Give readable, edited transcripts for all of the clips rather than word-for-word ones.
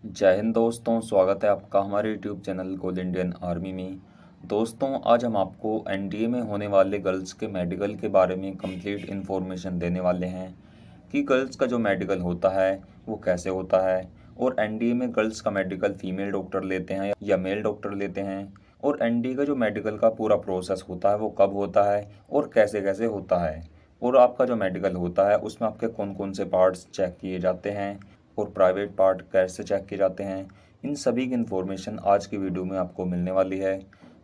जय हिंद दोस्तों, स्वागत है आपका हमारे यूट्यूब चैनल गोल इंडियन आर्मी में। दोस्तों, आज हम आपको एनडीए में होने वाले गर्ल्स के मेडिकल के बारे में कंप्लीट इन्फॉर्मेशन देने वाले हैं कि गर्ल्स का जो मेडिकल होता है वो कैसे होता है, और एनडीए में गर्ल्स का मेडिकल फीमेल डॉक्टर लेते हैं या मेल डॉक्टर लेते हैं, और एनडीए का जो मेडिकल का पूरा प्रोसेस होता है वो कब होता है और कैसे कैसे होता है, और आपका जो मेडिकल होता है उसमें आपके कौन कौन से पार्ट्स चेक किए जाते हैं और प्राइवेट पार्ट कैसे चेक किए जाते हैं। इन सभी की इन्फॉर्मेशन आज की वीडियो में आपको मिलने वाली है।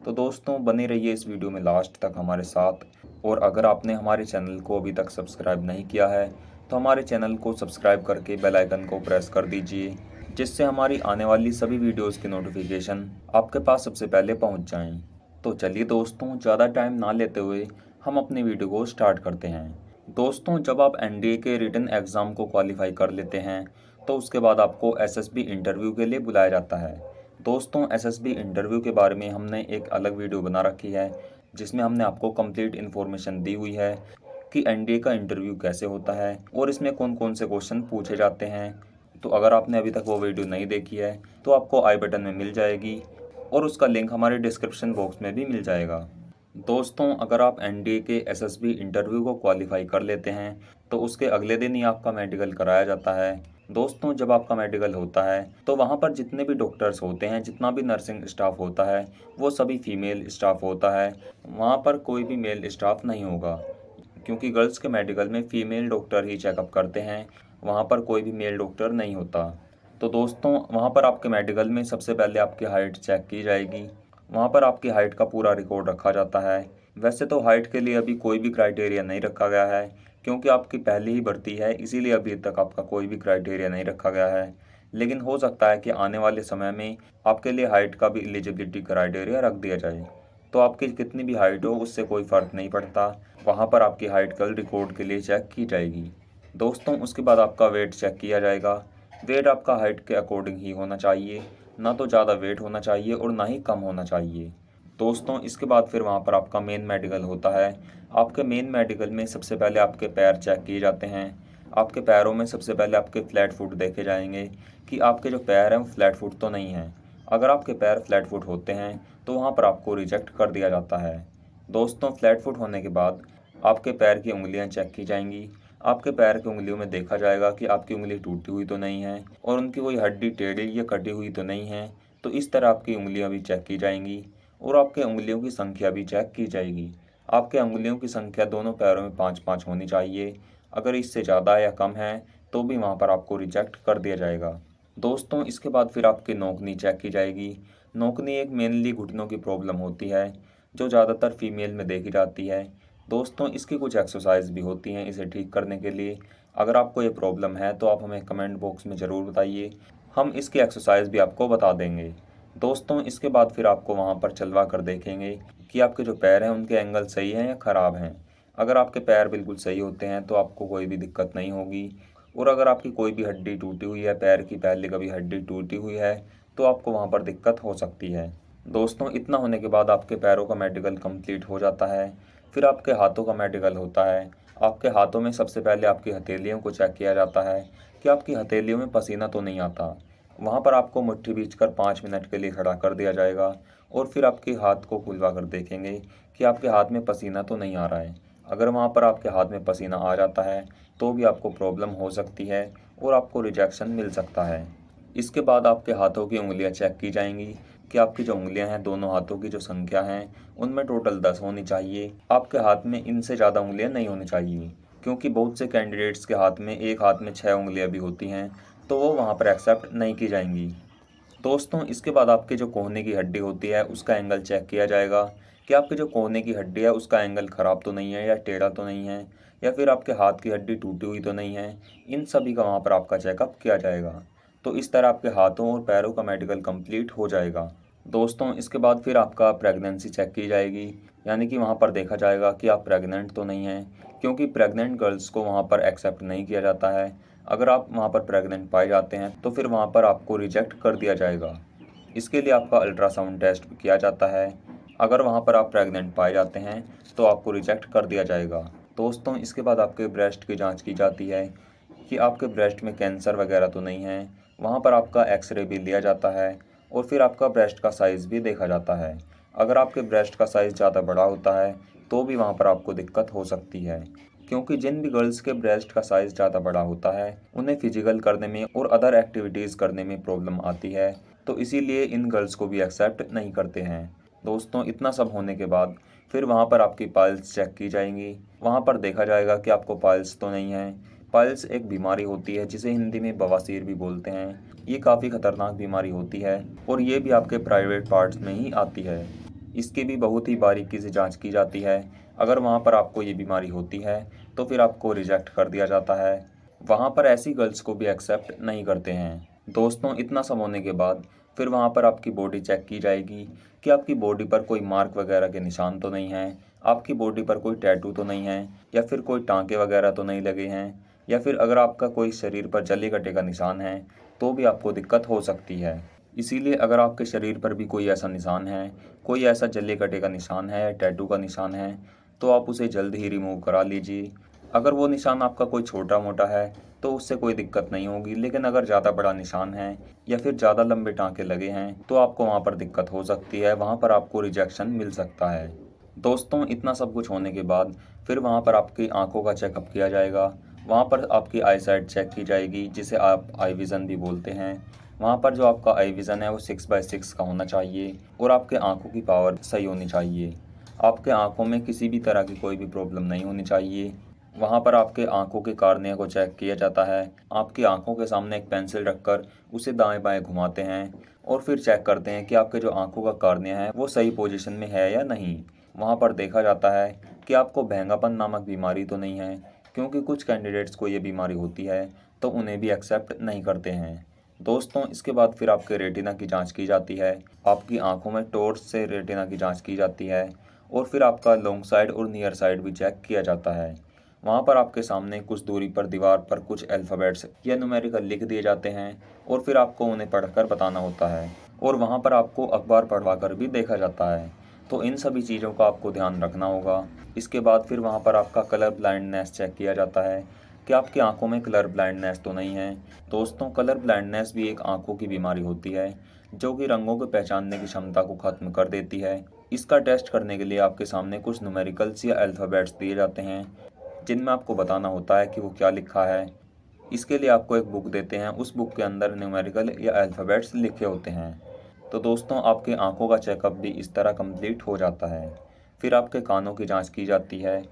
तो दोस्तों, बने रहिए इस वीडियो में लास्ट तक हमारे साथ। और अगर आपने हमारे चैनल को अभी तक सब्सक्राइब नहीं किया है तो हमारे चैनल को सब्सक्राइब करके बेल आइकन को प्रेस कर दीजिए, जिससे हमारी आने वाली सभी वीडियोज़ की नोटिफिकेशन आपके पास सबसे पहले पहुंच जाएं। तो चलिए दोस्तों, ज़्यादा टाइम ना लेते हुए हम अपनी वीडियो को स्टार्ट करते हैं। दोस्तों, जब आप एनडीए के रिटन एग्ज़ाम को क्वालिफाई कर लेते हैं तो उसके बाद आपको एसएसबी इंटरव्यू के लिए बुलाया जाता है। दोस्तों, एसएसबी इंटरव्यू के बारे में हमने एक अलग वीडियो बना रखी है, जिसमें हमने आपको कंप्लीट इन्फॉर्मेशन दी हुई है कि एनडीए का इंटरव्यू कैसे होता है और इसमें कौन कौन से क्वेश्चन पूछे जाते हैं। तो अगर आपने अभी तक वो वीडियो नहीं देखी है तो आपको आई बटन में मिल जाएगी, और उसका लिंक हमारे डिस्क्रिप्शन बॉक्स में भी मिल जाएगा। दोस्तों, अगर आप एनडीए के एसएसबी इंटरव्यू को क्वालिफाई कर लेते हैं तो उसके अगले दिन ही आपका मेडिकल कराया जाता है। दोस्तों, जब आपका मेडिकल होता है तो वहाँ पर जितने भी डॉक्टर्स होते हैं, जितना भी नर्सिंग स्टाफ होता है, वो सभी फीमेल स्टाफ होता है। वहाँ पर कोई भी मेल स्टाफ नहीं होगा, क्योंकि गर्ल्स के मेडिकल में फ़ीमेल डॉक्टर ही चेकअप करते हैं, वहाँ पर कोई भी मेल डॉक्टर नहीं होता। तो दोस्तों, वहाँ पर आपके मेडिकल में सबसे पहले आपकी हाइट चेक की जाएगी। वहाँ पर आपकी हाइट का पूरा रिकॉर्ड रखा जाता है। वैसे तो हाइट के लिए अभी कोई भी क्राइटेरिया नहीं रखा गया है, क्योंकि आपकी पहली ही भर्ती है, इसीलिए अभी तक आपका कोई भी क्राइटेरिया नहीं रखा गया है। लेकिन हो सकता है कि आने वाले समय में आपके लिए हाइट का भी एलिजिबिलिटी क्राइटेरिया रख दिया जाए। तो आपकी कितनी भी हाइट हो उससे कोई फ़र्क नहीं पड़ता, वहाँ पर आपकी हाइट कल रिकॉर्ड के लिए चेक की जाएगी। दोस्तों, उसके बाद आपका वेट चेक किया जाएगा। वेट आपका हाइट के अकॉर्डिंग ही होना चाहिए, ना तो ज़्यादा वेट होना चाहिए और ना ही कम होना चाहिए। दोस्तों, इसके बाद फिर वहाँ पर आपका मेन मेडिकल होता है। आपके मेन मेडिकल में सबसे पहले आपके पैर चेक किए जाते हैं। आपके पैरों में सबसे पहले आपके फ्लैट फुट देखे जाएंगे कि आपके जो पैर हैं वो फ्लैट फुट तो नहीं हैं। अगर आपके पैर फ्लैट फुट होते हैं तो वहाँ पर आपको रिजेक्ट कर दिया जाता है। दोस्तों, फ्लैट फुट होने के बाद आपके पैर की उंगलियां चेक की जाएंगी। आपके पैर की उंगलियों में देखा जाएगा कि आपकी उंगली टूटी हुई तो नहीं है और उनकी कोई हड्डी टेढ़ी या कटी हुई तो नहीं है। तो इस तरह आपकी उंगलियां भी चेक की जाएंगी, और आपके उंगलियों की संख्या भी चेक की जाएगी। आपके उंगलियों की संख्या दोनों पैरों में 5-5 होनी चाहिए। अगर इससे ज़्यादा या कम है तो भी वहाँ पर आपको रिजेक्ट कर दिया जाएगा। दोस्तों, इसके बाद फिर आपकी नोकनी चेक की जाएगी। नोकनी एक मेनली घुटनों की प्रॉब्लम होती है, जो ज़्यादातर फीमेल में देखी जाती है। दोस्तों, इसकी कुछ एक्सरसाइज भी होती हैं इसे ठीक करने के लिए। अगर आपको ये प्रॉब्लम है तो आप हमें कमेंट बॉक्स में ज़रूर बताइए, हम इसकी एक्सरसाइज भी आपको बता देंगे। दोस्तों, इसके बाद फिर आपको वहाँ पर चलवा कर देखेंगे कि आपके जो पैर हैं उनके एंगल सही हैं या ख़राब हैं। अगर आपके पैर बिल्कुल सही होते हैं तो आपको कोई भी दिक्कत नहीं होगी, और अगर आपकी कोई भी हड्डी टूटी हुई है, पैर की पहले कभी हड्डी टूटी हुई है, तो आपको वहाँ पर दिक्कत हो सकती है। दोस्तों, इतना होने के बाद आपके पैरों का मेडिकल कंप्लीट हो जाता है। फिर आपके हाथों का मेडिकल होता है। आपके हाथों में सबसे पहले आपकी हथेलियों को चेक किया जाता है कि आपकी हथेलियों में पसीना तो नहीं आता। वहाँ पर आपको मुट्ठी बींचकर 5 मिनट के लिए खड़ा कर दिया जाएगा, और फिर आपके हाथ को खुलवा कर देखेंगे कि आपके हाथ में पसीना तो नहीं आ रहा है। अगर वहाँ पर आपके हाथ में पसीना आ जाता है तो भी आपको प्रॉब्लम हो सकती है और आपको रिजेक्शन मिल सकता है। इसके बाद आपके हाथों की उंगलियां चेक की जाएंगी कि आपकी जो उंगलियां हैं, दोनों हाथों की जो संख्या है उनमें टोटल 10 होनी चाहिए। आपके हाथ में इनसे ज़्यादा उंगलियां नहीं होनी चाहिए, क्योंकि बहुत से कैंडिडेट्स के हाथ में एक हाथ में 6 उंगलियां भी होती हैं, तो वो वहाँ पर एक्सेप्ट नहीं की जाएंगी। दोस्तों, इसके बाद आपके जो कोहनी की हड्डी होती है उसका एंगल चेक किया जाएगा कि आपके जो कोहनी की हड्डी है उसका एंगल ख़राब तो नहीं है या टेढ़ा तो नहीं है, या फिर आपके हाथ की हड्डी टूटी हुई तो नहीं है। इन सभी का वहाँ पर आपका चेकअप किया जाएगा। तो इस तरह आपके हाथों और पैरों का मेडिकल कंप्लीट हो जाएगा। दोस्तों, इसके बाद फिर आपका प्रेगनेंसी चेक की जाएगी, यानी कि वहाँ पर देखा जाएगा कि आप प्रेग्नेंट तो नहीं हैं, क्योंकि प्रेग्नेंट गर्ल्स को वहाँ पर एक्सेप्ट नहीं किया जाता है। अगर आप वहाँ पर प्रेग्नेंट पाए जाते हैं तो फिर वहाँ पर आपको रिजेक्ट कर दिया जाएगा। इसके लिए आपका अल्ट्रासाउंड टेस्ट किया जाता है। अगर वहाँ पर आप प्रेग्नेंट पाए जाते हैं तो आपको रिजेक्ट कर दिया जाएगा। दोस्तों, इसके बाद आपके ब्रेस्ट की जांच की जाती है कि आपके ब्रेस्ट में कैंसर वगैरह तो नहीं है। वहाँ पर आपका एक्सरे भी लिया जाता है और फिर आपका ब्रेस्ट का साइज़ भी देखा जाता है। अगर आपके ब्रेस्ट का साइज़ ज़्यादा बड़ा होता है तो भी वहाँ पर आपको दिक्कत हो सकती है, क्योंकि जिन भी गर्ल्स के ब्रेस्ट का साइज़ ज़्यादा बड़ा होता है उन्हें फिजिकल करने में और अदर एक्टिविटीज़ करने में प्रॉब्लम आती है, तो इसीलिए इन गर्ल्स को भी एक्सेप्ट नहीं करते हैं। दोस्तों, इतना सब होने के बाद फिर वहाँ पर आपकी पाइल्स चेक की जाएंगी। वहाँ पर देखा जाएगा कि आपको पाइल्स तो नहीं है। पाइल्स एक बीमारी होती है जिसे हिंदी में बवासीर भी बोलते हैं। ये काफ़ी खतरनाक बीमारी होती है और ये भी आपके प्राइवेट पार्ट्स में ही आती है। इसकी भी बहुत ही बारीकी से जांच की जाती है। अगर वहाँ पर आपको ये बीमारी होती है तो फिर आपको रिजेक्ट कर दिया जाता है। वहाँ पर ऐसी गर्ल्स को भी एक्सेप्ट नहीं करते हैं। दोस्तों, इतना सब होने के बाद फिर वहाँ पर आपकी बॉडी चेक की जाएगी कि आपकी बॉडी पर कोई मार्क वगैरह के निशान तो नहीं हैं, आपकी बॉडी पर कोई टैटू तो नहीं है, या फिर कोई टाँके वगैरह तो नहीं लगे हैं, या फिर अगर आपका कोई शरीर पर जली कटे का निशान है तो भी आपको दिक्कत हो सकती है। इसीलिए अगर आपके शरीर पर भी कोई ऐसा निशान है, कोई ऐसा जले कटे का निशान है, टैटू का निशान है, तो आप उसे जल्द ही रिमूव करा लीजिए। अगर वो निशान आपका कोई छोटा मोटा है तो उससे कोई दिक्कत नहीं होगी, लेकिन अगर ज़्यादा बड़ा निशान है या फिर ज़्यादा लंबे टाँके लगे हैं तो आपको वहाँ पर दिक्कत हो सकती है, वहाँ पर आपको रिजेक्शन मिल सकता है। दोस्तों, इतना सब कुछ होने के बाद फिर वहाँ पर आपकी आंखों का चेकअप किया जाएगा। वहाँ पर आपकी आई साइट चेक की जाएगी, जिसे आप आई विज़न भी बोलते हैं। वहाँ पर जो आपका आई विज़न है वो 6/6 का होना चाहिए और आपके आंखों की पावर सही होनी चाहिए। आपके आंखों में किसी भी तरह की कोई भी प्रॉब्लम नहीं होनी चाहिए। वहाँ पर आपके आंखों के कार्निया को चेक किया जाता है। आपकी आंखों के सामने एक पेंसिल रखकर उसे दाएं बाएं घुमाते हैं और फिर चेक करते हैं कि आपके जो आंखों का कार्निया है वो सही पोजीशन में है या नहीं। वहाँ पर देखा जाता है कि आपको भैंगापन नामक बीमारी तो नहीं है, क्योंकि कुछ कैंडिडेट्स को ये बीमारी होती है तो उन्हें भी एक्सेप्ट नहीं करते हैं। दोस्तों, इसके बाद फिर आपके रेटिना की जांच की जाती है। आपकी आंखों में टॉर्च से रेटिना की जांच की जाती है और फिर आपका लॉन्ग साइड और नियर साइड भी चेक किया जाता है। वहाँ पर आपके सामने कुछ दूरी पर दीवार पर कुछ अल्फ़ाबेट्स या न्यूमेरिकल लिख दिए जाते हैं और फिर आपको उन्हें पढ़कर बताना होता है और वहाँ पर आपको अखबार पढ़वा कर भी देखा जाता है। तो इन सभी चीज़ों का आपको ध्यान रखना होगा। इसके बाद फिर वहाँ पर आपका कलर ब्लाइंडनेस चेक किया जाता है कि आपकी आंखों में कलर ब्लाइंडनेस तो नहीं है। दोस्तों, कलर ब्लाइंडनेस भी एक आंखों की बीमारी होती है जो कि रंगों को पहचानने की क्षमता को ख़त्म कर देती है। इसका टेस्ट करने के लिए आपके सामने कुछ न्यूमेरिकल्स या अल्फ़ाबेट्स दिए जाते हैं जिनमें आपको बताना होता है कि वो क्या लिखा है। इसके लिए आपको एक बुक देते हैं, उस बुक के अंदर न्यूमेरिकल या अल्फ़ाबेट्स लिखे होते हैं। तो दोस्तों, आपके आंखों का चेकअप भी इस तरह कंप्लीट हो जाता है। फिर आपके कानों की जांच की जाती है।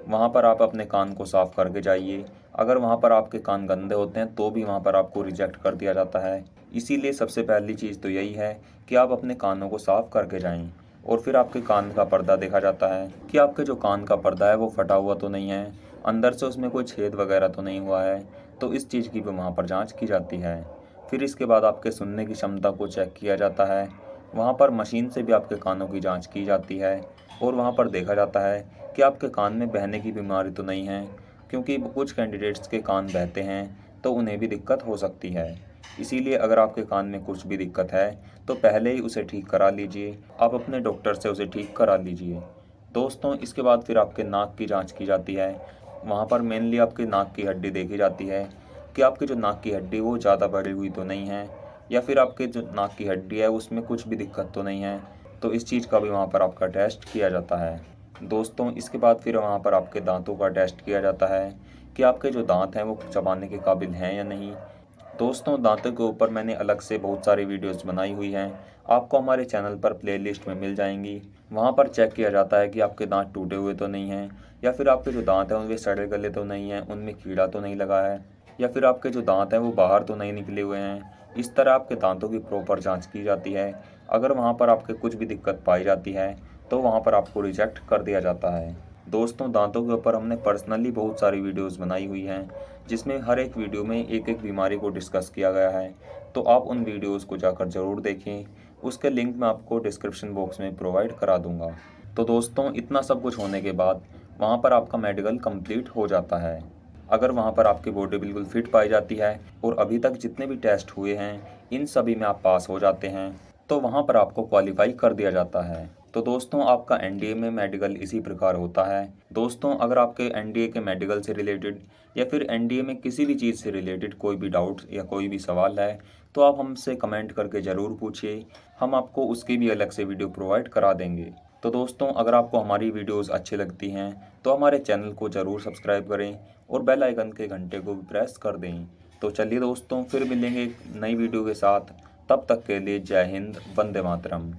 वहाँ पर आप अपने कान को साफ़ करके जाइए। अगर वहाँ पर आपके कान गंदे होते हैं तो भी वहाँ पर आपको रिजेक्ट कर दिया जाता है। इसीलिए सबसे पहली चीज़ तो यही है कि आप अपने कानों को साफ़ करके जाएं। और फिर आपके कान का पर्दा देखा जाता है कि आपके जो कान का पर्दा है वो फटा हुआ तो नहीं है, अंदर से उसमें कोई छेद वगैरह तो नहीं हुआ है। तो इस चीज़ की भी वहाँ पर जाँच की जाती है। फिर इसके बाद आपके सुनने की क्षमता को चेक किया जाता है। वहाँ पर मशीन से भी आपके कानों की जांच की जाती है और वहाँ पर देखा जाता है कि आपके कान में बहने की बीमारी तो नहीं है, क्योंकि कुछ कैंडिडेट्स के कान बहते हैं तो उन्हें भी दिक्कत हो सकती है। इसीलिए अगर आपके कान में कुछ भी दिक्कत है तो पहले ही उसे ठीक करा लीजिए। आप अपने डॉक्टर से उसे ठीक करा लीजिए। दोस्तों, इसके बाद फिर आपके नाक की जाँच की जाती है। वहाँ पर मेनली आपकी नाक की हड्डी देखी जाती है कि आपकी जो नाक की हड्डी वो ज़्यादा बढ़ी हुई तो नहीं है, या फिर आपके जो नाक की हड्डी है उसमें कुछ भी दिक्कत तो नहीं है। तो इस चीज़ का भी वहाँ पर आपका टेस्ट किया जाता है। दोस्तों, इसके बाद फिर वहाँ पर आपके दांतों का टेस्ट किया जाता है कि आपके जो दांत हैं वो चबाने के काबिल हैं या नहीं। दोस्तों, दांतों के ऊपर मैंने अलग से बहुत सारी वीडियोस बनाई हुई हैं, आपको हमारे चैनल पर प्लेलिस्ट में मिल जाएंगी। वहाँ पर चेक किया जाता है कि आपके दांत टूटे हुए तो नहीं हैं, या फिर आपके जो दांत हैं उनके सड़े गले तो नहीं हैं, उनमें कीड़ा तो नहीं लगा है, या फिर आपके जो दांत हैं वो बाहर तो नहीं निकले हुए हैं। इस तरह आपके दांतों की प्रॉपर जांच की जाती है। अगर वहाँ पर आपके कुछ भी दिक्कत पाई जाती है तो वहाँ पर आपको रिजेक्ट कर दिया जाता है। दोस्तों, दांतों के ऊपर हमने पर्सनली बहुत सारी वीडियोस बनाई हुई हैं, जिसमें हर एक वीडियो में एक एक बीमारी को डिस्कस किया गया है। तो आप उन वीडियोस को जाकर ज़रूर देखें, उसके लिंक मैं आपको डिस्क्रिप्शन बॉक्स में प्रोवाइड करा दूंगा। तो दोस्तों, इतना सब कुछ होने के बाद वहाँ पर आपका मेडिकल कंप्लीट हो जाता है। अगर वहाँ पर आपकी बॉडी बिल्कुल फिट पाई जाती है और अभी तक जितने भी टेस्ट हुए हैं इन सभी में आप पास हो जाते हैं तो वहाँ पर आपको क्वालिफाई कर दिया जाता है। तो दोस्तों आपका एनडीए में मेडिकल इसी प्रकार होता है। दोस्तों अगर आपके एनडीए के मेडिकल से रिलेटेड या फिर एनडीए में किसी भी चीज़ से रिलेटेड कोई भी डाउट या कोई भी सवाल है तो आप हमसे कमेंट करके ज़रूर पूछिए, हम आपको उसकी भी अलग से वीडियो प्रोवाइड करा देंगे। तो दोस्तों अगर आपको हमारी वीडियोस अच्छी लगती हैं तो हमारे चैनल को ज़रूर सब्सक्राइब करें और बेल आइकन के घंटे को भी प्रेस कर दें। तो चलिए दोस्तों फिर मिलेंगे एक नई वीडियो के साथ, तब तक के लिए जय हिंद, वंदे मातरम।